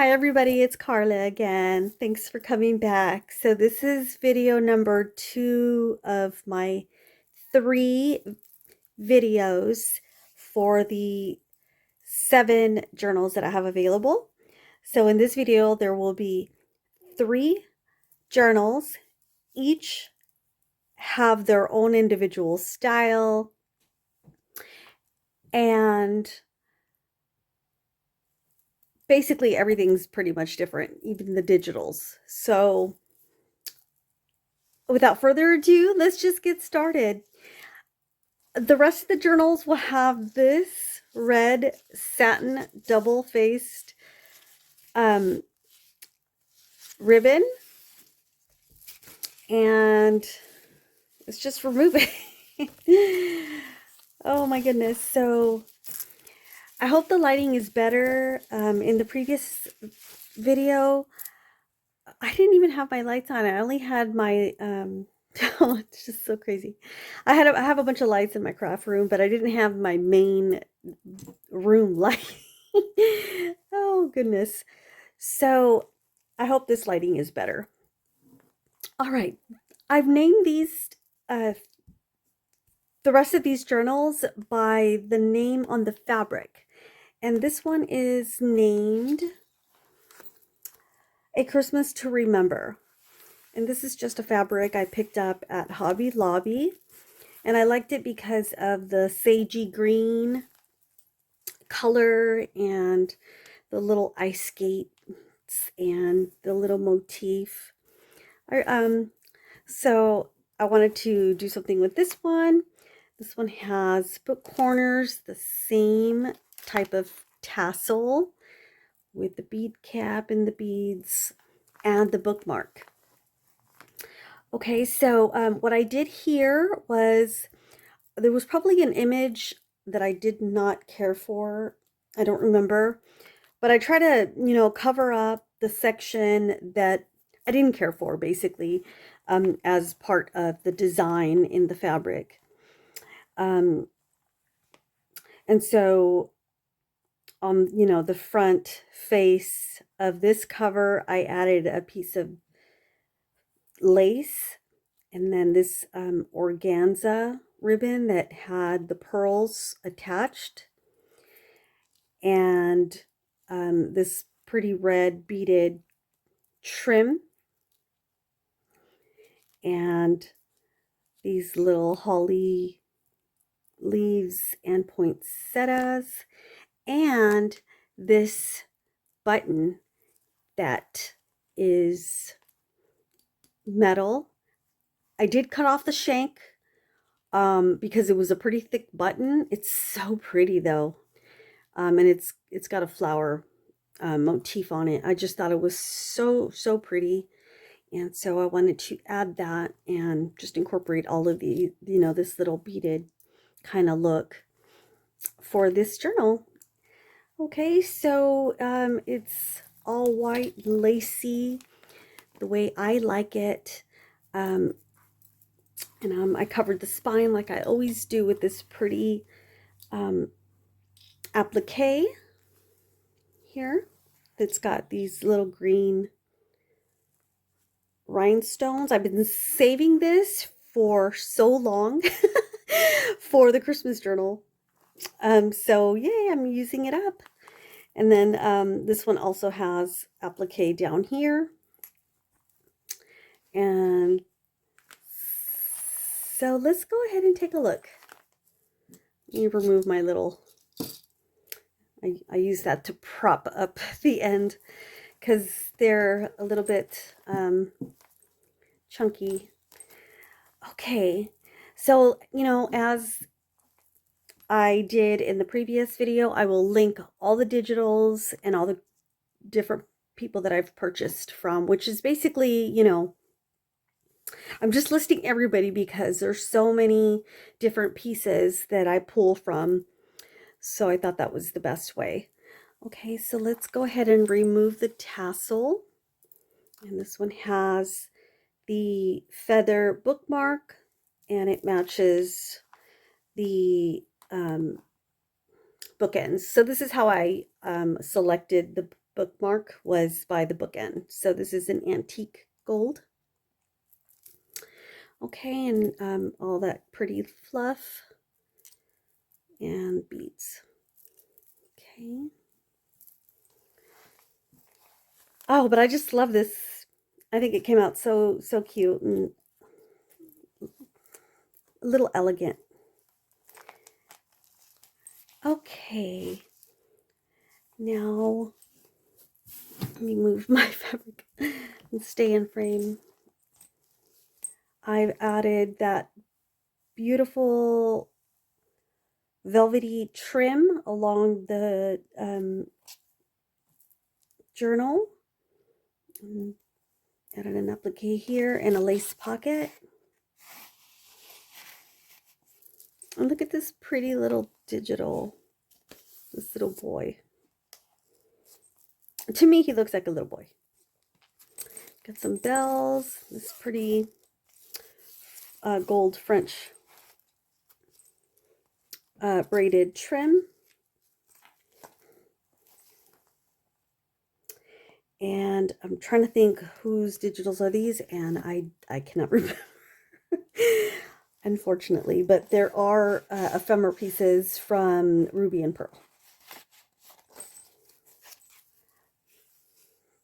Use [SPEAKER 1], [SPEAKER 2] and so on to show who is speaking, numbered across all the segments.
[SPEAKER 1] Hi everybody, it's Carla again. Thanks for coming back. So this is video number 2 of my 3 videos for the 7 journals that I have available. So in this video there will be 3 journals, each have their own individual style, and basically everything's pretty much different, even the digitals. So without further ado, let's just get started. The rest of the journals will have this red satin double-faced ribbon, and it's just for moving. Oh my goodness. So I hope the lighting is better. In the previous video, I didn't even have my lights on. I only had my oh, it's just so crazy. I have a bunch of lights in my craft room, but I didn't have my main room light. Oh goodness. So I hope this lighting is better. All right, I've named these the rest of these journals by the name on the fabric, and this one is named A Christmas to Remember. And this is just a fabric I picked up at Hobby Lobby, and I liked it because of the sagey green color and the little ice skates and the little motif. So I wanted to do something with this one. This one has book corners, the same type of tassel with the bead cap and the beads and the bookmark. Okay, so what I did here was, there was probably an image that I did not care for. I don't remember, but I try to, cover up the section that I didn't care for, basically, as part of the design in the fabric. And so on, the front face of this cover, I added a piece of lace, and then this organza ribbon that had the pearls attached, and this pretty red beaded trim, and these little holly leaves and poinsettias, and this button that is metal. I did cut off the shank because it was a pretty thick button. It's so pretty though, and it's got a flower motif on it. I just thought it was so pretty, and so I wanted to add that and just incorporate all of the, this little beaded kind of look for this journal. Okay, so it's all white and lacy, the way I like it. And I covered the spine like I always do with this pretty applique here that's got these little green rhinestones. I've been saving this for so long for the Christmas journal. So yay, I'm using it up. And then this one also has applique down here. And so let's go ahead and take a look. Let me remove my little, I use that to prop up the end because they're a little bit chunky. Okay, so as I did in the previous video, I will link all the digitals and all the different people that I've purchased from, which is basically, I'm just listing everybody because there's so many different pieces that I pull from. So I thought that was the best way. Okay, so let's go ahead and remove the tassel. And this one has the feather bookmark, and it matches the bookends. So this is how I selected the bookmark was by the bookend. So this is an antique gold. Okay, and all that pretty fluff and beads. Okay. Oh, but I just love this. I think it came out so cute and a little elegant. Okay. Now, let me move my fabric and stay in frame. I've added that beautiful velvety trim along the journal. Added an applique here and a lace pocket. And look at this pretty little digital, this little boy. To me, he looks like a little boy. Got some bells, this pretty gold French braided trim. And I'm trying to think whose digitals are these, and I cannot remember, unfortunately. But there are ephemera pieces from Ruby and Pearl.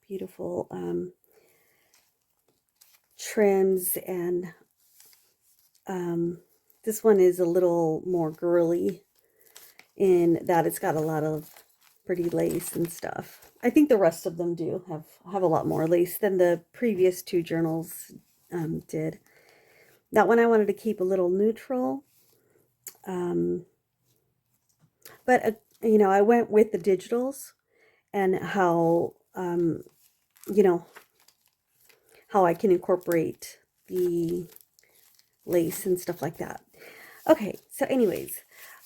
[SPEAKER 1] Beautiful trims, and this one is a little more girly in that it's got a lot of pretty lace and stuff. I think the rest of them do have a lot more lace than the previous two journals did. That one I wanted to keep a little neutral. But, you know, I went with the digitals and how, you know, how I can incorporate the lace and stuff like that. Okay, so anyways,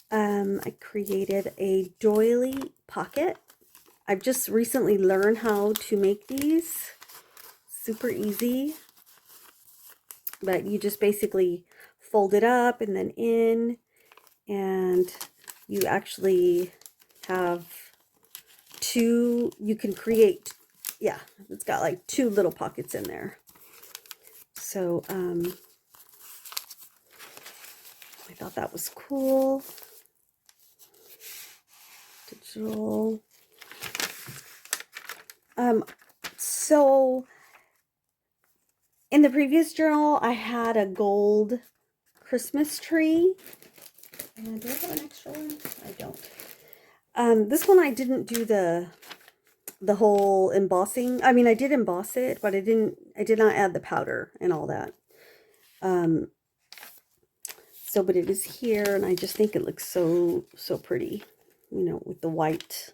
[SPEAKER 1] I created a doily pocket. I've just recently learned how to make these. Super easy. But you just basically fold it up and then in, and you actually have two, you can create, yeah, it's got like two little pockets in there. So I thought that was cool. Digital. So in the previous journal, I had a gold Christmas tree. And do I have an extra one? I don't. This one I didn't do the whole embossing. I mean, I did emboss it, but I did not add the powder and all that. So, but it is here, and I just think it looks so pretty, you know, with the white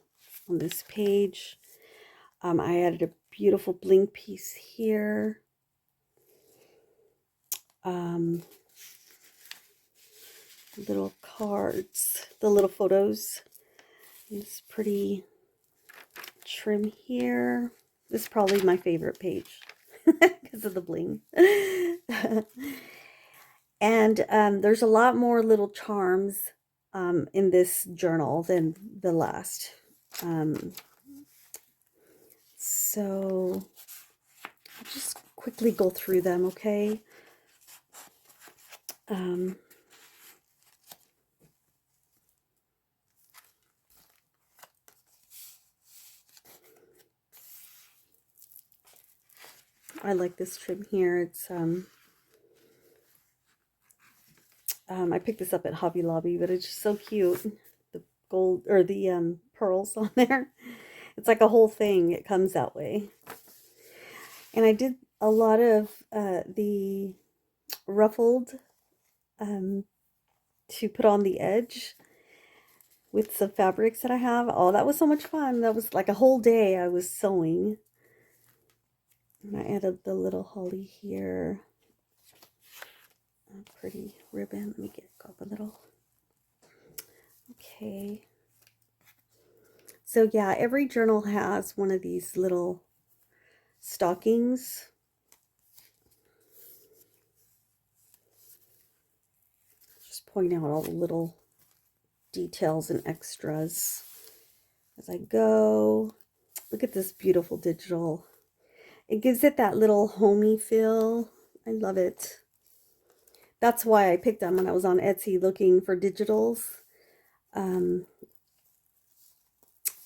[SPEAKER 1] on this page. I added a beautiful bling piece here. Little cards, the little photos. This pretty trim here. This is probably my favorite page because of the bling. And there's a lot more little charms in this journal than the last. So I'll just quickly go through them, okay? I like this trim here. It's I picked this up at Hobby Lobby, but it's just so cute. The gold, or the pearls on there. It's like a whole thing. It comes that way. And I did a lot of the ruffled to put on the edge with some fabrics that I have. Oh, that was so much fun. That was like a whole day I was sewing. And I added the little holly here. A pretty ribbon. Let me grab a little. Okay. So yeah, every journal has one of these little stockings. Just pointing out all the little details and extras as I go. Look at this beautiful digital. It gives it that little homey feel. I love it. That's why I picked them when I was on Etsy looking for digitals.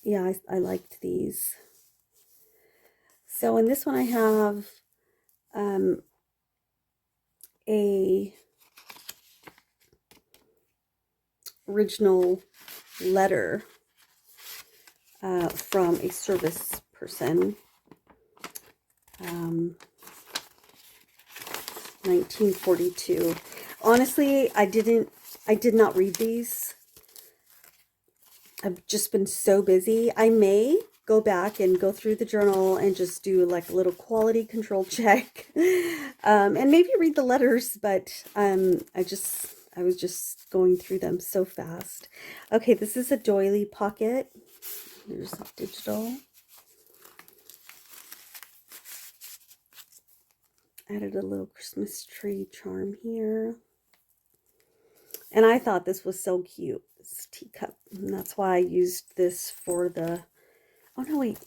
[SPEAKER 1] Yeah, I liked these. So in this one I have a original letter from a service person. 1942. Honestly, I did not read these. I've just been so busy. I may go back and go through the journal and just do like a little quality control check, and maybe read the letters, but I was just going through them so fast. Okay, this is a doily pocket. Here's a digital. Added a little Christmas tree charm here. And I thought this was so cute, this teacup. And that's why I used this for the, oh no, wait.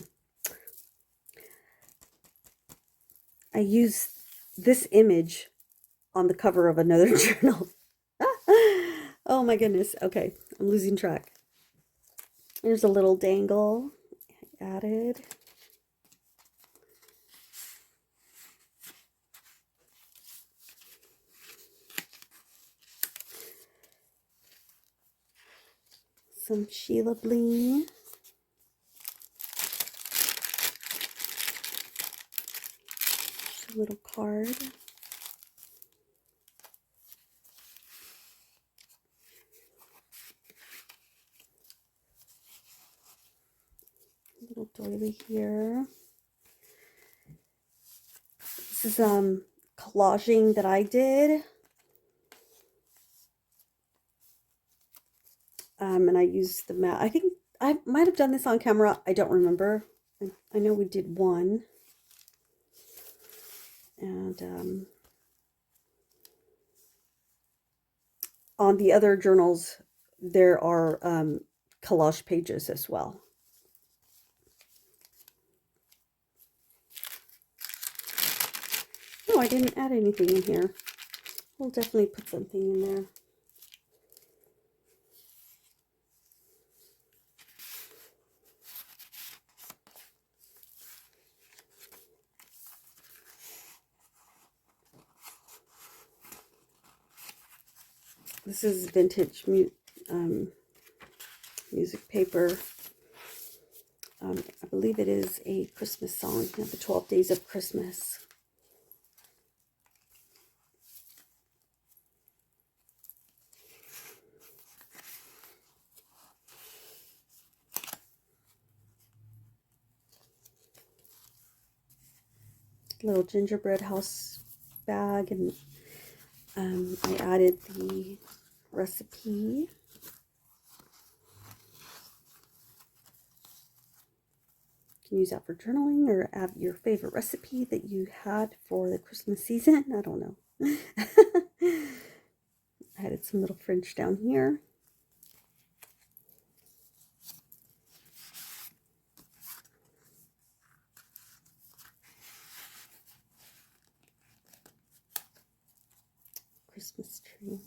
[SPEAKER 1] I used this image on the cover of another journal. Oh my goodness. Okay, I'm losing track. There's a little dangle added. Some Sheila bling. A little card. A little doily here. This is collaging that I did. And I used the mat. I think I might have done this on camera. I don't remember. I know we did one. And on the other journals, there are collage pages as well. No, I didn't add anything in here. We'll definitely put something in there. This is vintage music paper. I believe it is a Christmas song, the 12 Days of Christmas. Little gingerbread house bag, and I added the recipe. You can use that for journaling, or add your favorite recipe that you had for the Christmas season. I don't know. I added some little French down here. Christmas tree.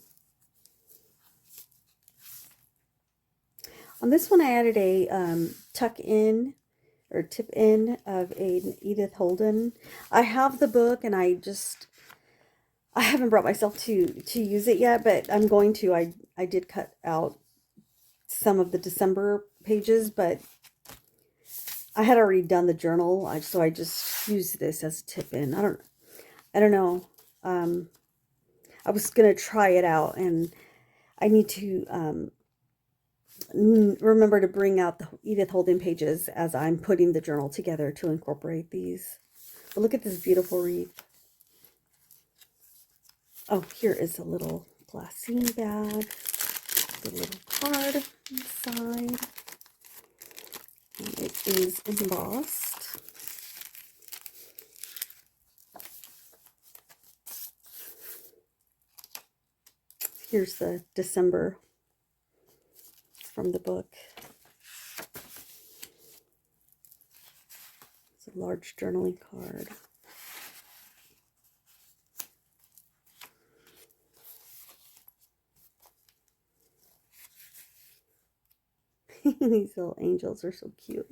[SPEAKER 1] On this one, I added a tuck in or tip in of an Edith Holden. I have the book, and I haven't brought myself to use it yet, but I'm going to. I did cut out some of the December pages, but I had already done the journal, so I just used this as a tip in. I don't know. I was gonna try it out, and I need to remember to bring out the Edith Holden pages as I'm putting the journal together to incorporate these. But look at this beautiful wreath. Oh, here is a little glassine bag, a little card inside, and it is embossed. Here's the December from the book. large journaling card. These little angels are so cute.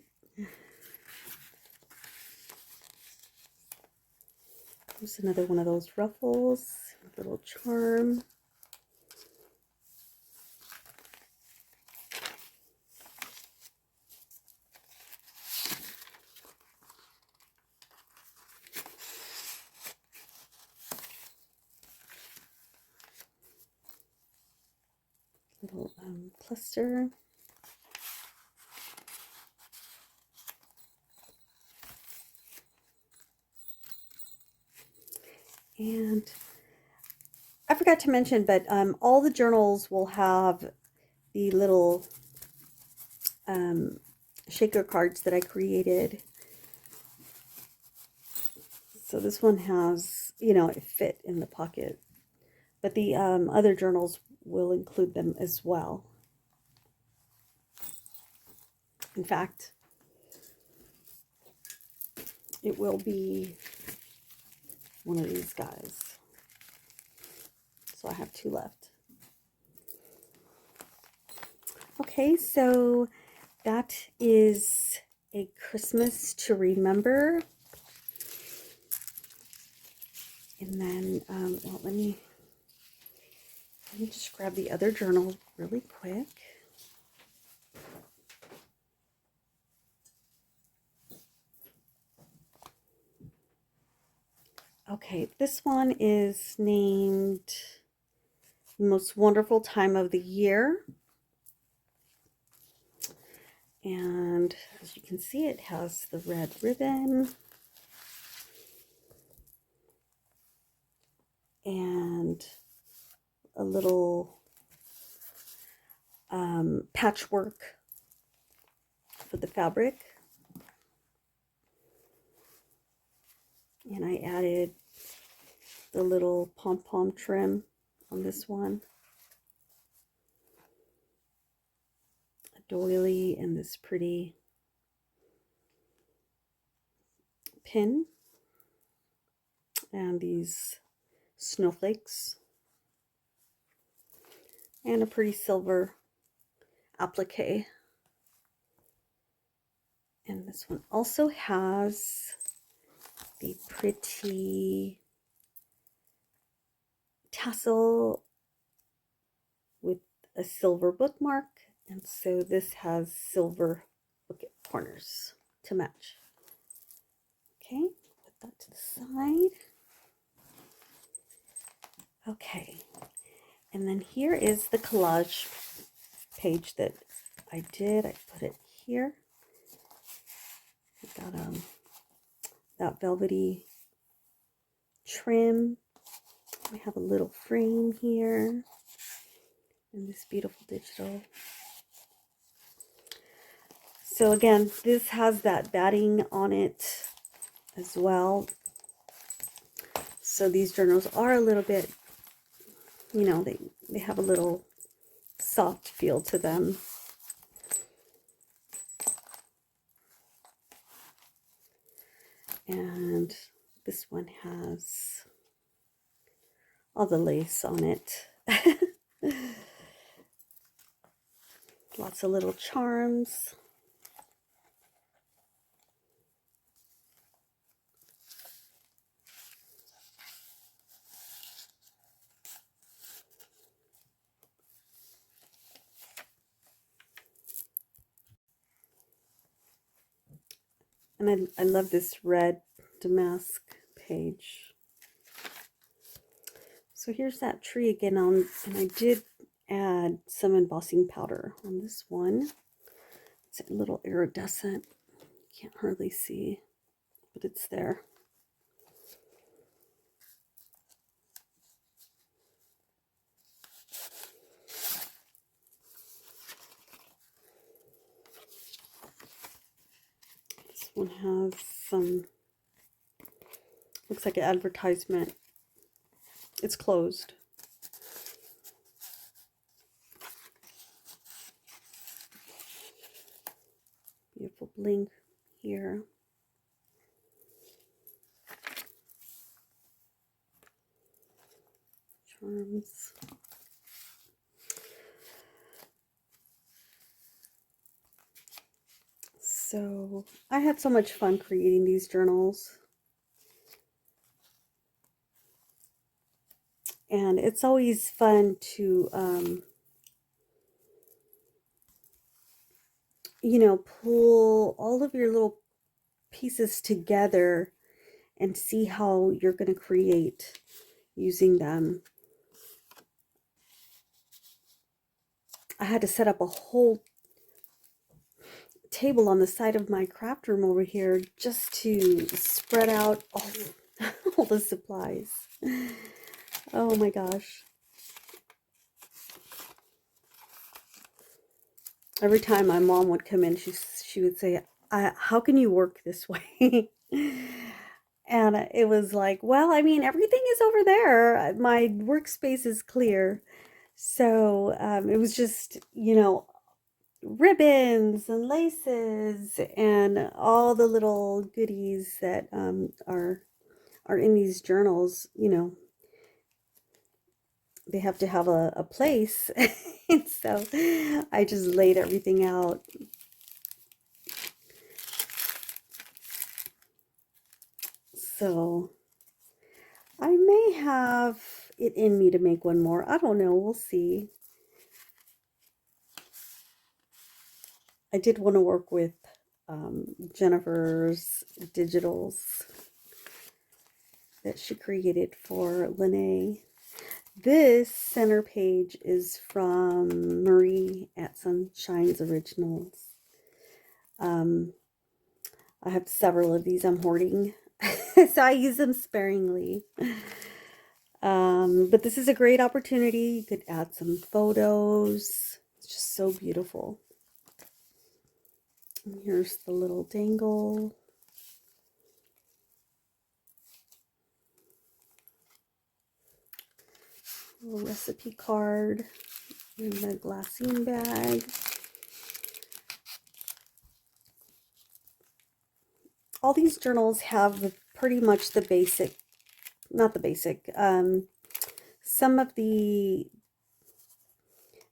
[SPEAKER 1] There's another one of those ruffles, a little charm. Little cluster. And I forgot to mention, but all the journals will have the little shaker cards that I created. So this one has, you know, it fit in the pocket, but the other journals will include them as well. In fact, it will be one of these guys. So I have 2 left. Okay, so that is a Christmas to remember. And then, well, let me just grab the other journal really quick. Okay, this one is named Most Wonderful Time of the Year. And as you can see, it has the red ribbon. And a little patchwork for the fabric. And I added the little pom-pom trim on this one. A doily and this pretty pin. And these snowflakes. And a pretty silver applique. And this one also has the pretty tassel with a silver bookmark, and so this has silver booklet corners to match. Okay, put that to the side. Okay, and then here is the collage page that I did. I put it here. I got that velvety trim. We have a little frame here and this beautiful digital. So again, this has that batting on it as well. So these journals are a little bit, you know, they have a little soft feel to them. And this one has all the lace on it. Lots of little charms. And I love this red damask page. So here's that tree again on, and I did add some embossing powder on this one. It's a little iridescent. Can't hardly see, but it's there. This one has some, looks like an advertisement. It's closed. Beautiful bling here. charms. So I had so much fun creating these journals. And it's always fun to, you know, pull all of your little pieces together and see how you're going to create using them. I had to set up a whole table on the side of my craft room over here just to spread out all the supplies. Oh my gosh. Every time my mom would come in, she would say, how can you work this way? And it was like, well, I mean, everything is over there. My workspace is clear. So it was just, you know, ribbons and laces and all the little goodies that are in these journals. You know, they have to have a place. And so I just laid everything out. So I may have it in me to make one more. I don't know. We'll see. I did want to work with Jennifer's digitals that she created for Lene. This center page is from Marie at Sunshine's Originals. I have several of these I'm hoarding, so I use them sparingly. But this is a great opportunity. You could add some photos. It's just so beautiful. And here's the little dangle. Little recipe card in the glassine bag. All these journals have pretty much the basic, not the basic, some of the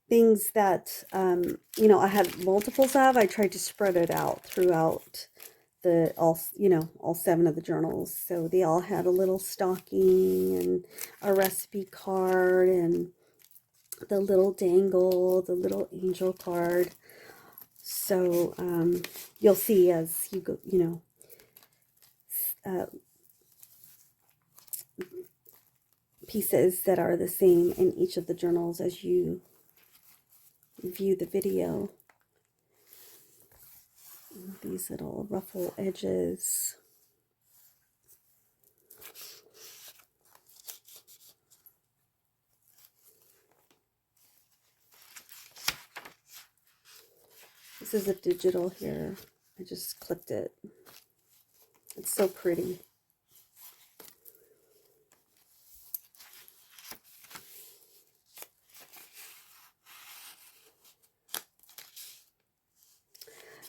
[SPEAKER 1] things that, you know, I had multiples of. I tried to spread it out throughout all 7 of the journals. So they all had a little stocking and a recipe card and the little dangle, the little angel card. So you'll see as you go, you know, pieces that are the same in each of the journals as you view the video. These little ruffle edges. This is a digital here. I just clipped it. It's so pretty.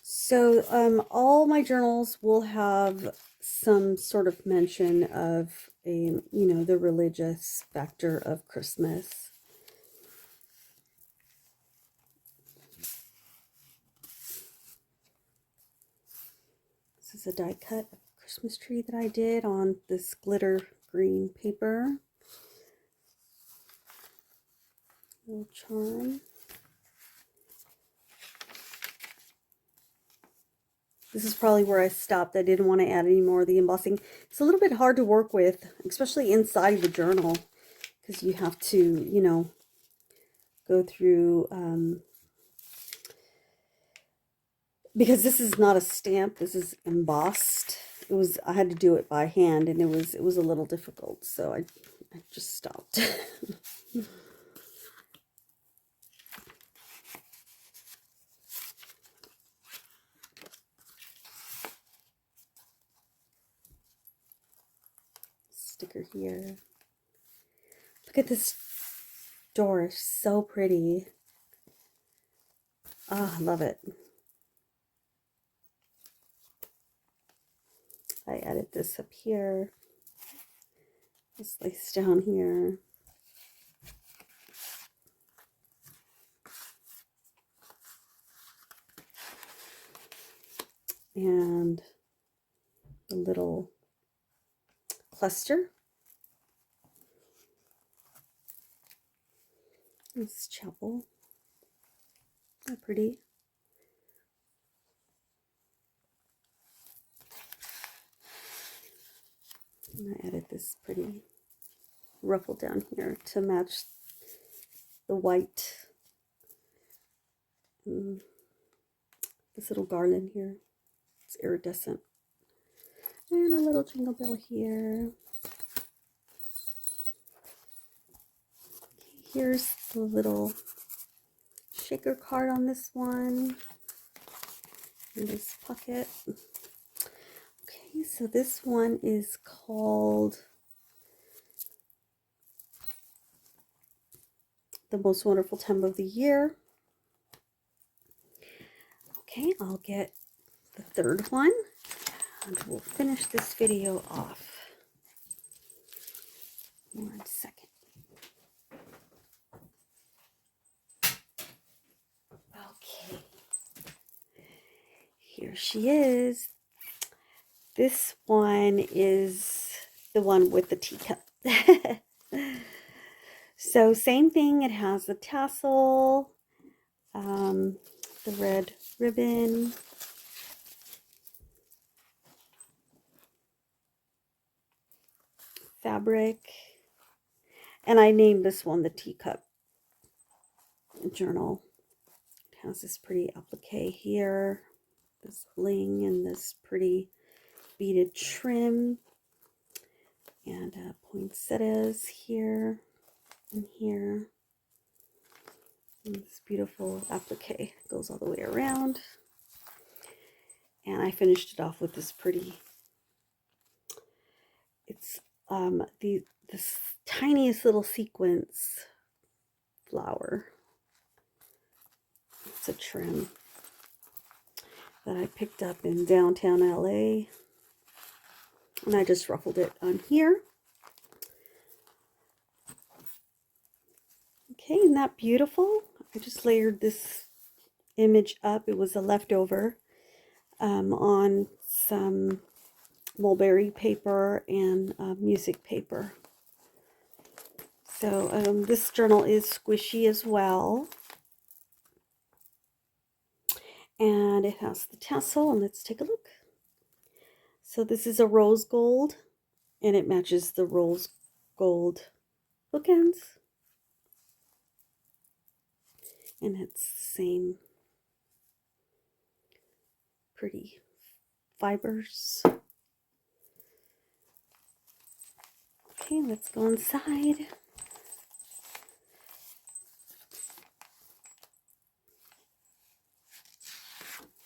[SPEAKER 1] So all my journals will have some sort of mention of you know, the religious factor of Christmas. This is a die cut Christmas tree that I did on this glitter green paper. Little charm. This is probably where I stopped. I didn't want to add any more of the embossing. It's a little bit hard to work with, especially inside the journal, because you have to, you know, go through, because this is not a stamp, this is embossed. I had to do it by hand, and it was a little difficult, so I just stopped. Sticker here. Look at this door, it's so pretty. Oh, I love it. I added this up here, this lace down here. and a little cluster. This chapel. How pretty. I added this pretty ruffle down here to match the white. This little garland here. It's iridescent. And a little jingle bell here. Here's the little shaker card on this one. In this pocket. Okay, so this one is called The Most Wonderful Time of the Year. Okay, I'll get the third one and we'll finish this video off. 1 second. Okay, here she is. This one is the one with the teacup. So same thing, it has the tassel, the red ribbon, fabric, and I named this one the Teacup Journal. It has this pretty applique here, this bling, and this pretty beaded trim, and poinsettias here and here. And this beautiful applique goes all the way around. And I finished it off with this pretty, it's this tiniest little sequence flower. It's a trim that I picked up in downtown LA. And I just ruffled it on here. Okay, isn't that beautiful? I just layered this image up. It was a leftover on some mulberry paper and music paper. So this journal is squishy as well. And it has the tassel, and let's take a look. So this is a rose gold, and it matches the rose gold bookends. And it's the same pretty fibers. Okay, let's go inside.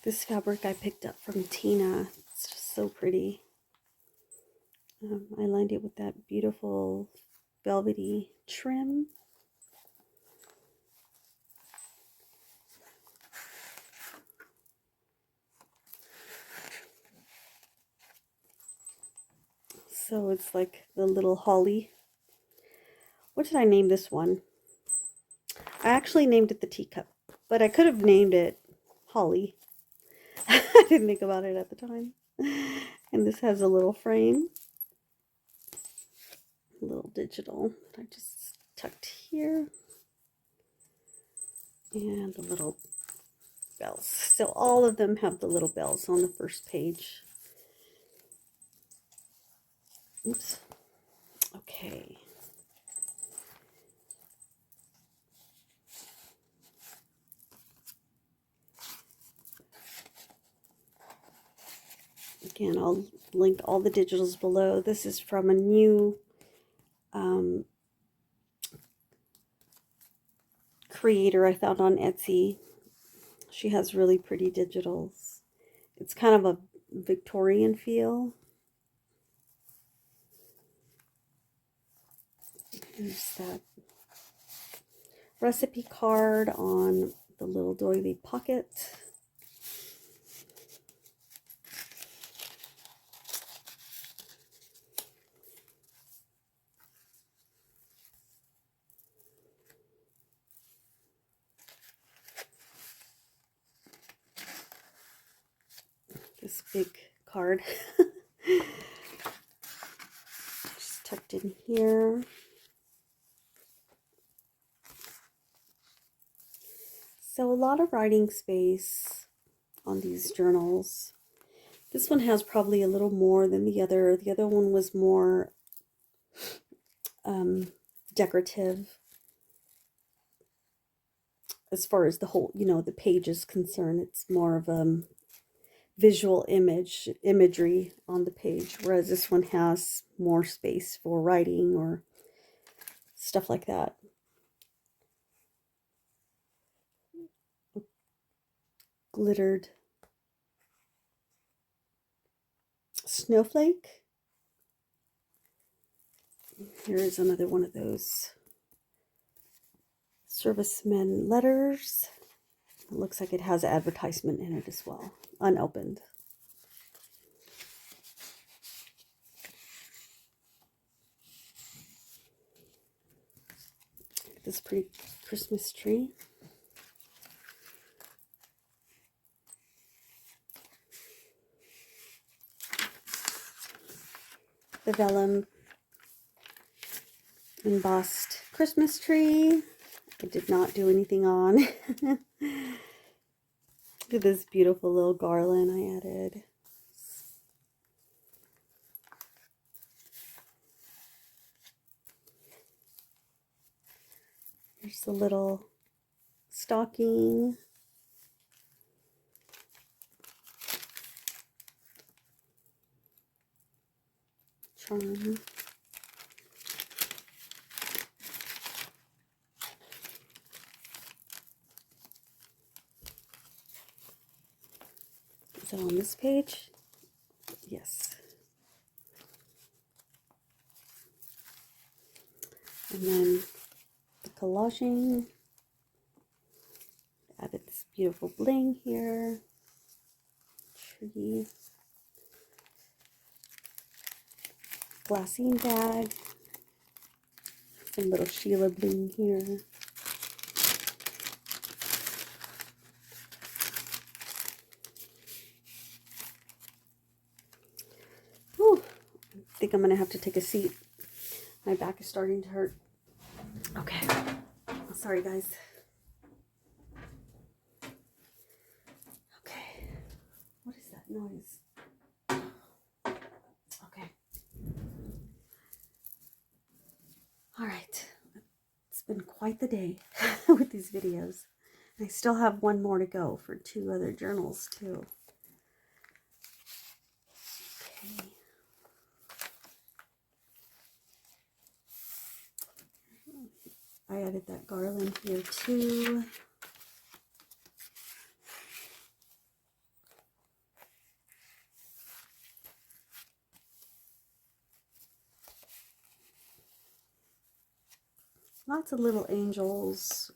[SPEAKER 1] This fabric I picked up from Tina. It's just so pretty. I lined it with that beautiful velvety trim. So it's like the little holly. What did I name this one? I actually named it the teacup, but I could have named it Holly. I didn't think about it at the time. And this has a little frame. A little digital that I just tucked here. And the little bells. So all of them have the little bells on the first page. Oops. Okay. Again, I'll link all the digitals below. This is from a new creator I found on Etsy. She has really pretty digitals. It's kind of a Victorian feel. There's that recipe card on the little doily pocket. this big card. Just tucked in here. So a lot of writing space on these journals. This one has probably a little more than the other. The other one was more decorative as far as the whole, the page is concerned. It's more of visual imagery on the page, whereas this one has more space for writing or stuff like that. Glittered snowflake. Here is another one of those servicemen letters. It looks like it has an advertisement in it as well, unopened. This pretty Christmas tree. The vellum embossed Christmas tree. I did not do anything on. Look at this beautiful little garland I added. Here's the little stocking. Charm. Is that on this page? Yes. And then the collaging. Added this beautiful bling here. Tree. Glassine bag. Some little Sheila bling here. Whew. I think I'm going to have to take a seat. My back is starting to hurt. Okay. Sorry, guys. Okay. What is that noise? Okay. All right. It's been quite the day with these videos. I still have one more to go for 2 other journals, too. Okay. I added that garland here too. Lots of little angels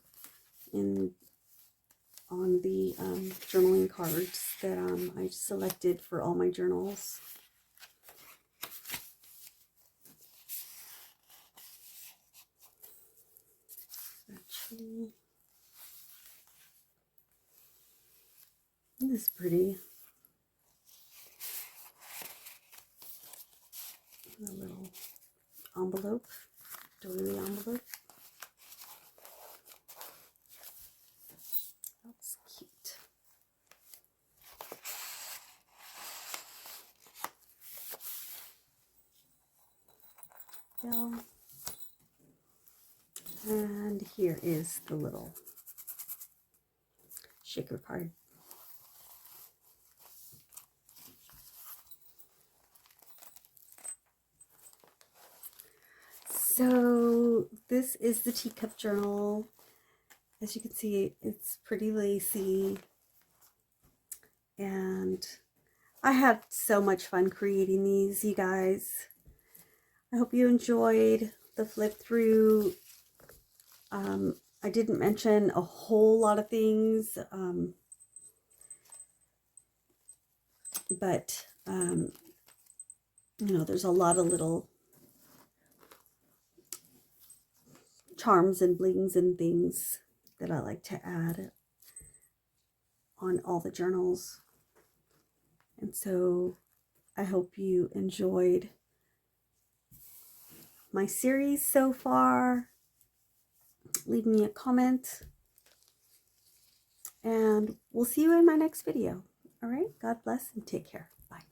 [SPEAKER 1] on the journaling cards that I selected for all my journals. Isn't this pretty? A little envelope, doily envelope. That's cute. Bell. And here is the little shaker card. So this is the teacup journal. As you can see, it's pretty lacy. And I had so much fun creating these, you guys. I hope you enjoyed the flip through. I didn't mention a whole lot of things, but you know, there's a lot of little charms and blings and things that I like to add on all the journals And so I hope you enjoyed my series so far. Leave me a comment, and we'll see you in my next video. All right, God bless and take care. Bye.